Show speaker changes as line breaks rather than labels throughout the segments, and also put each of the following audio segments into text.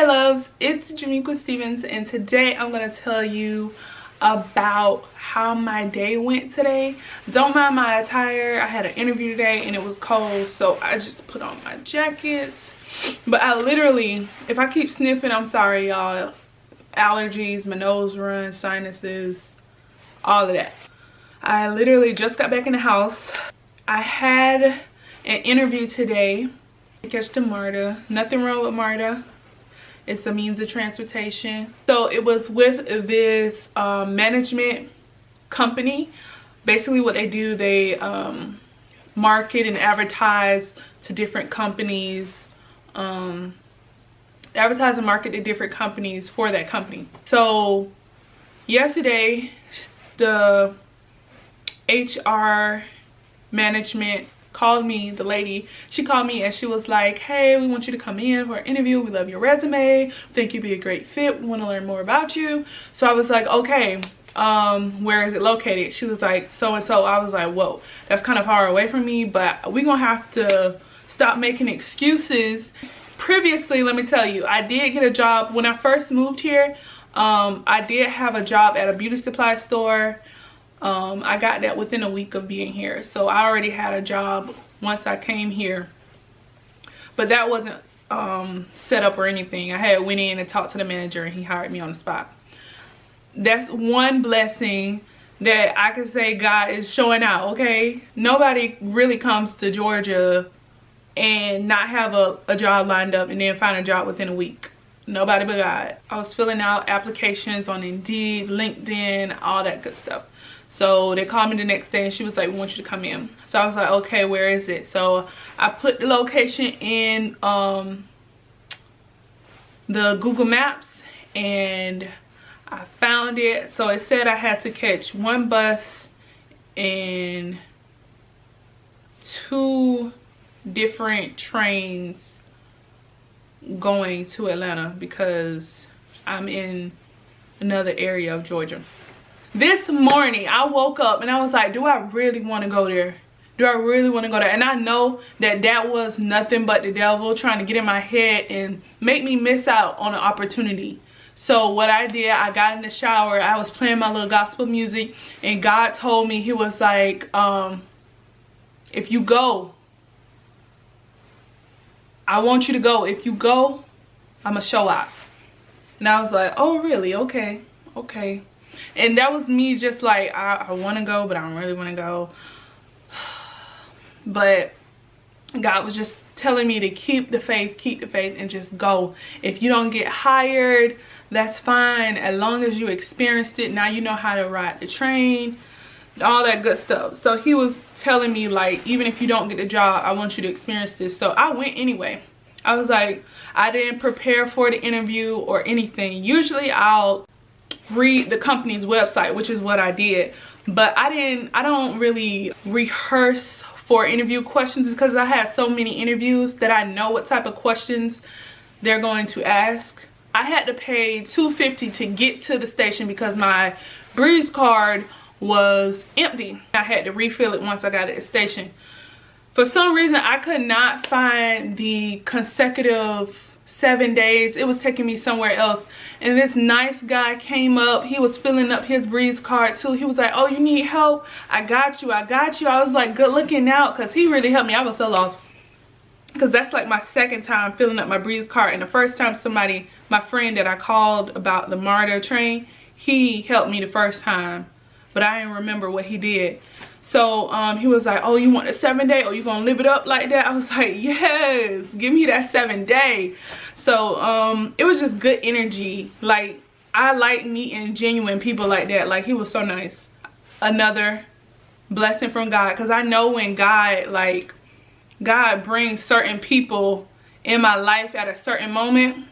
loves, it's Jamequa Stevens, and today I'm going to tell you about how my day went today. Don't mind my attire. I had an interview today and it was cold, so I just put on my jacket. But I literally, if I keep sniffing, I'm sorry y'all. Allergies, my nose runs, sinuses, all of that. I literally just got back in the house. I had an interview today. Catch to Marta. Nothing wrong with Marta. It's a means of transportation. So it was with this management company. Basically what they do, they market and advertise to different companies. Advertise and market to different companies for that company. So yesterday, the HR management called me, the lady, she called me and she was like, hey, we want you to come in for an interview. We love your resume. Think you'd be a great fit. We want to learn more about you. So I was like, okay, where is it located? She was like, so and so. I was like, whoa, that's kind of far away from me, but we're gonna have to stop making excuses. Previously, let me tell you, I did get a job when I first moved here. I did have a job at a beauty supply store. I got that within a week of being here, so I already had a job once I came here, but that wasn't set up or anything. I had went in and talked to the manager and he hired me on the spot. That's one blessing that I can say God is showing out. Okay, nobody really comes to Georgia and not have a job lined up and then find a job within a week. Nobody but God. I was filling out applications on Indeed, LinkedIn, all that good stuff. So they called me the next day and she was like, we want you to come in. So I was like, okay, where is it? So I put the location in the Google Maps and I found it. So it said I had to catch one bus and 2 different trains going to Atlanta because I'm in another area of Georgia. This morning I woke up and I was like, do I really want to go there? Do I really want to go there? And I know that that was nothing but the devil trying to get in my head and make me miss out on an opportunity. So what I did, I got in the shower, I was playing my little gospel music, and God told me, he was like, if you go, I want you to go. If you go, I'm gonna show out. And I was like, oh really? Okay, okay. And that was me just like, I want to go, but I don't really want to go. But God was just telling me to keep the faith, and just go. If you don't get hired, that's fine. As long as you experienced it, now you know how to ride the train, all that good stuff. So he was telling me, like, even if you don't get the job, I want you to experience this. So I went anyway. I was like, I didn't prepare for the interview or anything. Usually I'll read the company's website, which is what I did, but I don't really rehearse for interview questions because I had so many interviews that I know what type of questions they're going to ask. I had to pay $2.50 to get to the station because my Breeze card was empty. I had to refill it once I got at the station. For some reason I could not find the consecutive 7 days. It was taking me somewhere else, and this nice guy came up. He was filling up his Breeze card too. He was like, oh, you need help? I got you, I got you. I was like, good looking out, because he really helped me. I was so lost because that's like my second time filling up my Breeze card, and the first time somebody, my friend that I called about the Marta train, he helped me the first time, but I didn't remember what he did. So he was like, oh, you want a 7-day? Oh, you gonna live it up like that? I was like, yes, give me that 7-day. So it was just good energy. Like, I like meeting genuine people like that. Like, he was so nice. Another blessing from God, because I know when God brings certain people in my life at a certain moment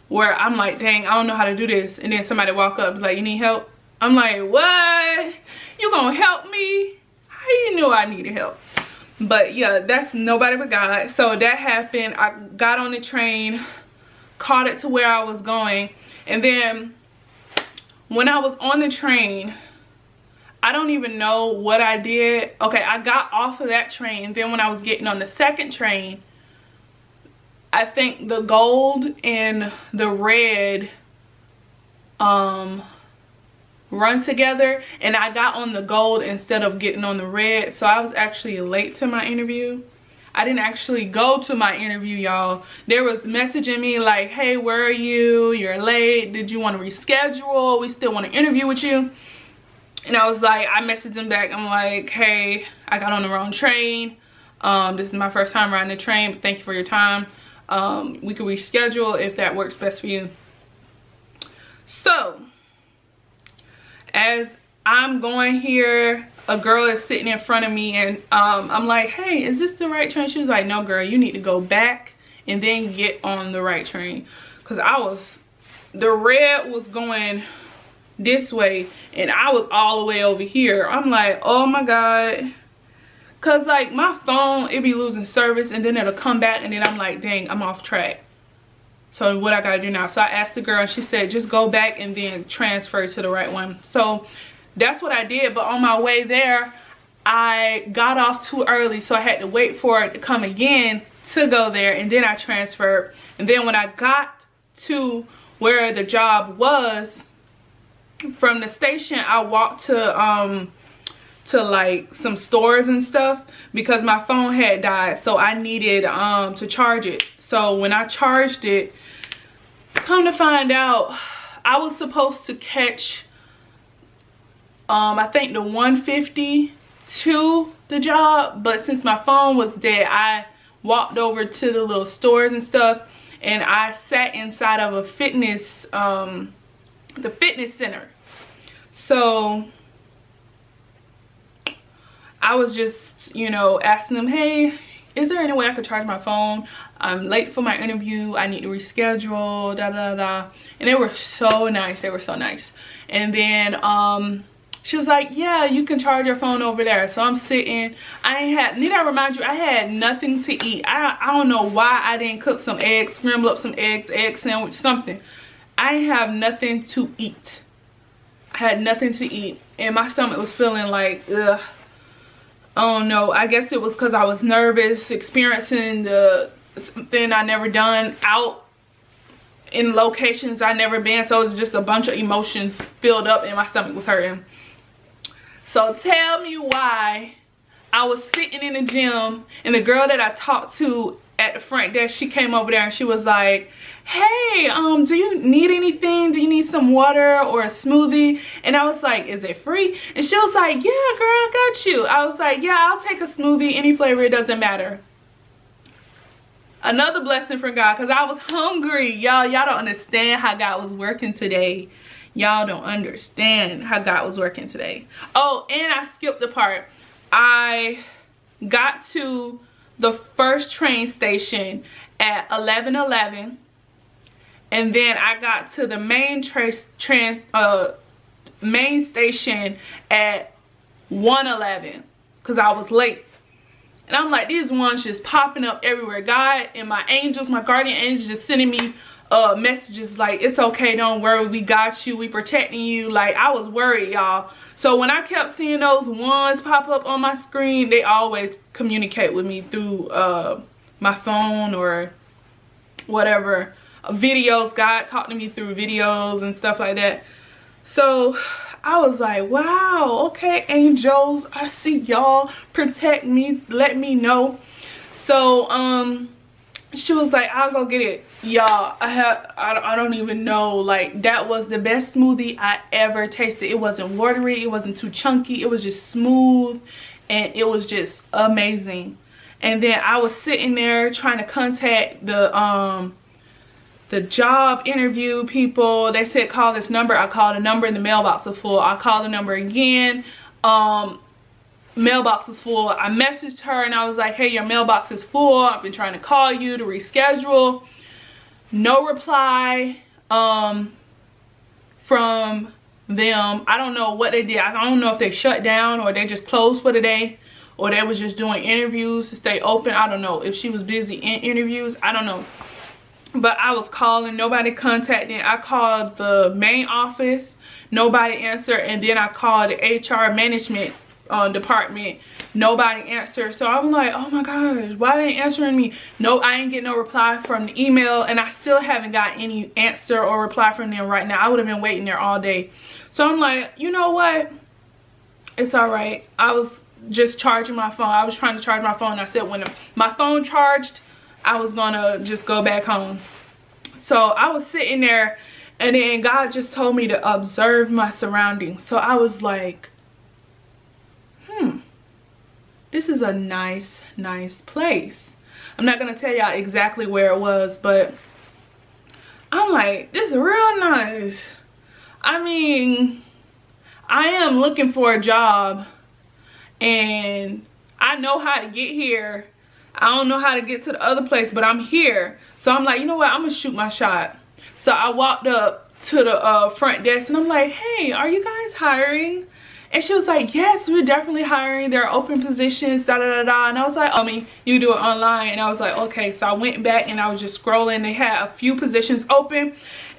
where I'm like, dang, I don't know how to do this, and then somebody walk up and be like, you need help? I'm like, what? You gonna help me? How you knew I needed help? But yeah, that's nobody but God. So that happened. I got on the train, caught it to where I was going, and then when I was on the train, I don't even know what I did. Okay, I got off of that train, and then when I was getting on the second train, I think the gold and the red run together, and I got on the gold instead of getting on the red, so I was actually late to my interview. I didn't actually go to my interview, y'all. They was messaging me like, hey, where are you? You're late. Did you want to reschedule? We still want to interview with you. And I was like, I messaged them back. I'm like, hey, I got on the wrong train. This is my first time riding the train, but thank you for your time. We could reschedule if that works best for you. So, as I'm going here, a girl is sitting in front of me, and I'm like, hey, is this the right train? She was like, no, girl, you need to go back and then get on the right train. Because the red was going this way, and I was all the way over here. I'm like, oh my God. Because, like, my phone, it be losing service, and then it'll come back, and then I'm like, dang, I'm off track. So what I gotta do now? So I asked the girl, and she said, just go back and then transfer to the right one. So that's what I did, but on my way there, I got off too early, so I had to wait for it to come again to go there, and then I transferred. And then when I got to where the job was, from the station, I walked to like some stores and stuff because my phone had died, so I needed to charge it. So when I charged it, come to find out, I was supposed to catch I think the 150 to the job, but since my phone was dead, I walked over to the little stores and stuff, and I sat inside of a fitness the fitness center. So I was just, you know, asking them, hey, is there any way I could charge my phone? I'm late for my interview. I need to reschedule, da da da. And they were so nice. They were so nice. And then she was like, yeah, you can charge your phone over there. So I'm sitting. Need I remind you, I had nothing to eat. I don't know why I didn't cook some eggs, scramble up some eggs, egg sandwich, something. I have nothing to eat. I had nothing to eat. And my stomach was feeling like, ugh. I don't know. I guess it was because I was nervous, experiencing something I never done, out in locations I never been. So it's just a bunch of emotions filled up, and my stomach was hurting. So tell me why I was sitting in the gym, and the girl that I talked to at the front desk, she came over there and she was like, hey, do you need anything? Do you need some water or a smoothie? And I was like, is it free? And she was like, yeah, girl, I got you. I was like, yeah, I'll take a smoothie, any flavor, it doesn't matter. Another blessing from God, because I was hungry. Y'all don't understand how God was working today. Y'all don't understand how God was working today. Oh, and I skipped the part. I got to the first train station at 11:11, and then I got to the main main station at 1:11 because I was late. And I'm like, these ones just popping up everywhere. God and my angels, my guardian angels, just sending me messages like, it's okay, don't worry, we got you, we protecting you. Like, I was worried, y'all. So when I kept seeing those ones pop up on my screen, they always communicate with me through my phone or whatever. Videos, God talked to me through videos and stuff like that. So I was like, wow, okay, angels, I see y'all, protect me, let me know. So she was like, I'll go get it. Y'all, I don't even know, like, that was the best smoothie I ever tasted. It wasn't watery, it wasn't too chunky, it was just smooth, and it was just amazing. And then I was sitting there trying to contact the job interview people. They said call this number. I called the number and the mailbox was full. I called the number again, mailbox was full. I messaged her and I was like, hey, your mailbox is full, I've been trying to call you to reschedule. No reply from them. I don't know what they did. I don't know if they shut down or they just closed for the day, or they was just doing interviews to stay open. I don't know if she was busy in interviews. I don't know. But I was calling, nobody contacted. I called the main office, nobody answered, and then I called the HR management department. Nobody answered. So I'm like, oh my gosh, why they ain't answering me? No, I ain't getting no reply from the email, and I still haven't got any answer or reply from them right now. I would have been waiting there all day. So I'm like, you know what, it's all right. I was just charging my phone. I was trying to charge my phone. I said when my phone charged, I was gonna just go back home. So I was sitting there, and then God just told me to observe my surroundings. So I was like, this is a nice place. I'm not gonna tell y'all exactly where it was, but I'm like, this is real nice. I mean, I am looking for a job, and I know how to get here. I don't know how to get to the other place, but I'm here. So I'm like, you know what, I'm gonna shoot my shot. So I walked up to the front desk, and I'm like, hey, are you guys hiring? And she was like, yes, we're definitely hiring. There are open positions, da da da da. And I was like, I mean, you do it online. And I was like, okay. So I went back and I was just scrolling. They had a few positions open,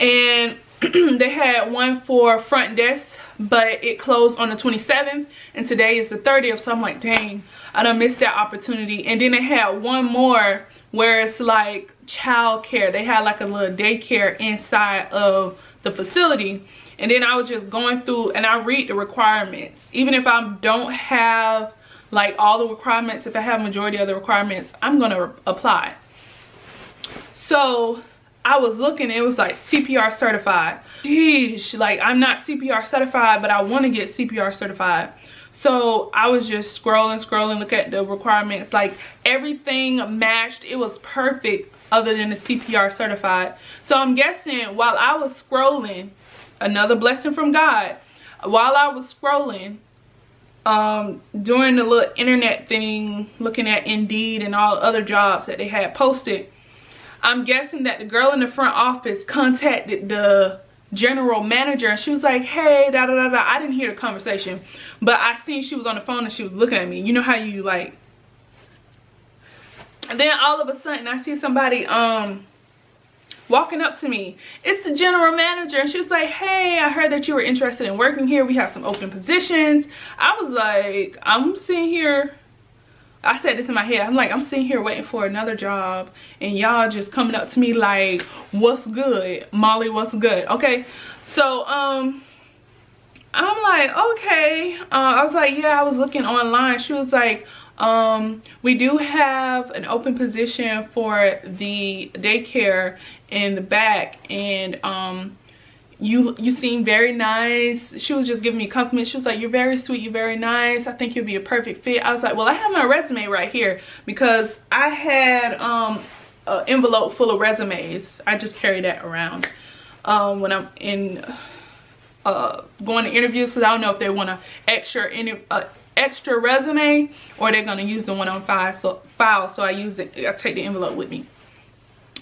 and they had one for front desk, but it closed on the 27th, and today is the 30th. So I'm like, dang, I done missed that opportunity. And then they had one more where it's like child care. They had like a little daycare inside of the facility. And then I was just going through, and I read the requirements. Even if I don't have like all the requirements, if I have majority of the requirements, I'm gonna apply. So I was looking, it was like CPR certified. Sheesh, like I'm not CPR certified, but I want to get CPR certified. So I was just scrolling, look at the requirements. Like everything matched. It was perfect other than the CPR certified. So I'm guessing while I was scrolling, another blessing from God, while I was scrolling, doing the little internet thing, looking at Indeed and all the other jobs that they had posted, I'm guessing that the girl in the front office contacted the general manager, and she was like, hey, da da da da. I didn't hear the conversation, but I seen she was on the phone and she was looking at me. You know how you like. And then all of a sudden I see somebody walking up to me. It's the general manager, and she was like, hey, I heard that you were interested in working here. We have some open positions. I was like, I'm sitting here, I said this in my head, I'm like, I'm sitting here waiting for another job, and y'all just coming up to me like, what's good, Molly, what's good? Okay, so I'm like, okay. I was like, yeah, I was looking online. She was like, we do have an open position for the daycare in the back, and you seem very nice. She was just giving me compliments. She was like, you're very sweet, you're very nice, I think you'll be a perfect fit. I was like, well, I have my resume right here, because I had an envelope full of resumes. I just carry that around when I'm in going to interviews, because I don't know if they want an extra resume or they're gonna use the one on file. So I take the envelope with me.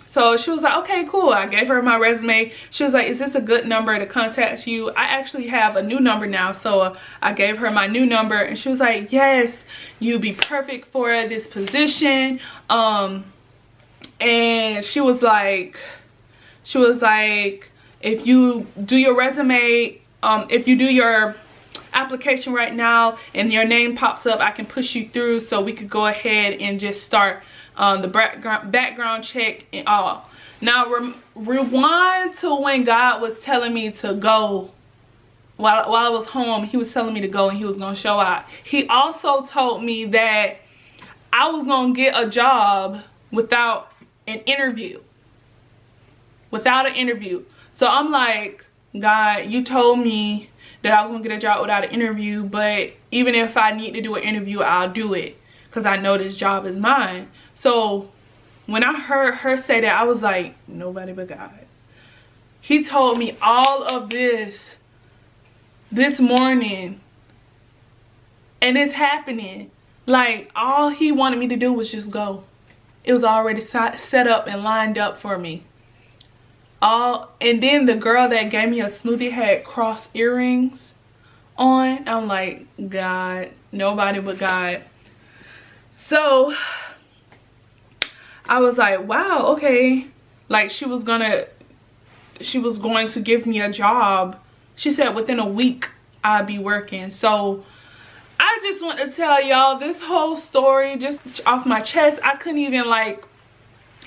So she was like, okay, cool. I gave her my resume. She was like, is this a good number to contact you? I actually have a new number now. So I gave her my new number, and she was like, yes, you'd be perfect for this position. And she was like, if you do your resume, if you do your application right now and your name pops up, I can push you through, so we could go ahead and just start the background check and all. Now rewind to when God was telling me to go. While I was home, he was telling me to go, and he was gonna show out. He also told me that I was gonna get a job without an interview. So I'm like, God, you told me that I was gonna get a job without an interview, but even if I need to do an interview, I'll do it, because I know this job is mine. So when I heard her say that, I was like, nobody but God. He told me all of this morning, and it's happening. Like, all he wanted me to do was just go. It was already set up and lined up for me. And then the girl that gave me a smoothie had cross earrings on. I'm like, God, nobody but God. So I was like, wow, okay. Like, she was going to give me a job. She said within a week I'd be working. So I just want to tell y'all this whole story just off my chest. I couldn't even like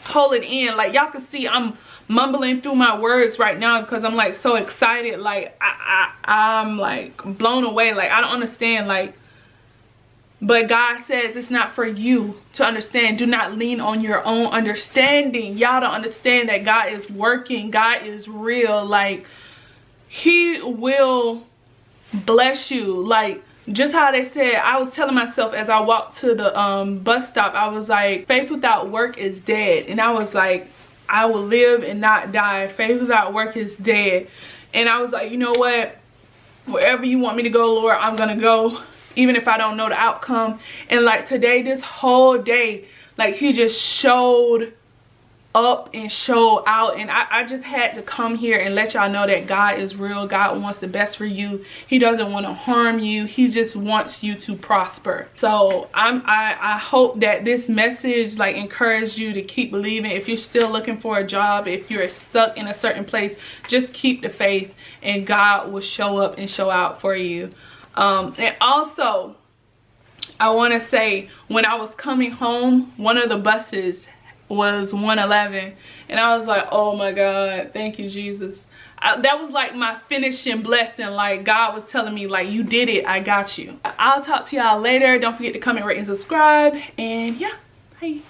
hold it in. Like y'all can see I'm mumbling through my words right now because I'm like so excited. Like I'm like blown away. Like I don't understand. Like, but God says it's not for you to understand. Do not lean on your own understanding. Y'all don't understand that God is working. God is real. Like he will bless you. Like just how they said, I was telling myself as I walked to the bus stop, I was like, faith without work is dead. And I was like, I will live and not die. Faith without work is dead. And I was like, you know what? Wherever you want me to go, Lord, I'm gonna go. Even if I don't know the outcome. And like today, this whole day, like he just showed up and showed out. And I just had to come here and let y'all know that God is real. God wants the best for you. He doesn't want to harm you. He just wants you to prosper. So I hope that this message like encouraged you to keep believing. If you're still looking for a job, if you're stuck in a certain place, just keep the faith and God will show up and show out for you. And also I want to say, when I was coming home, one of the buses was 111 and I was like, oh my God, thank you, Jesus. That was like my finishing blessing. Like God was telling me, like, you did it, I got you. I'll talk to y'all later. Don't forget to comment, rate, and subscribe. And yeah, bye.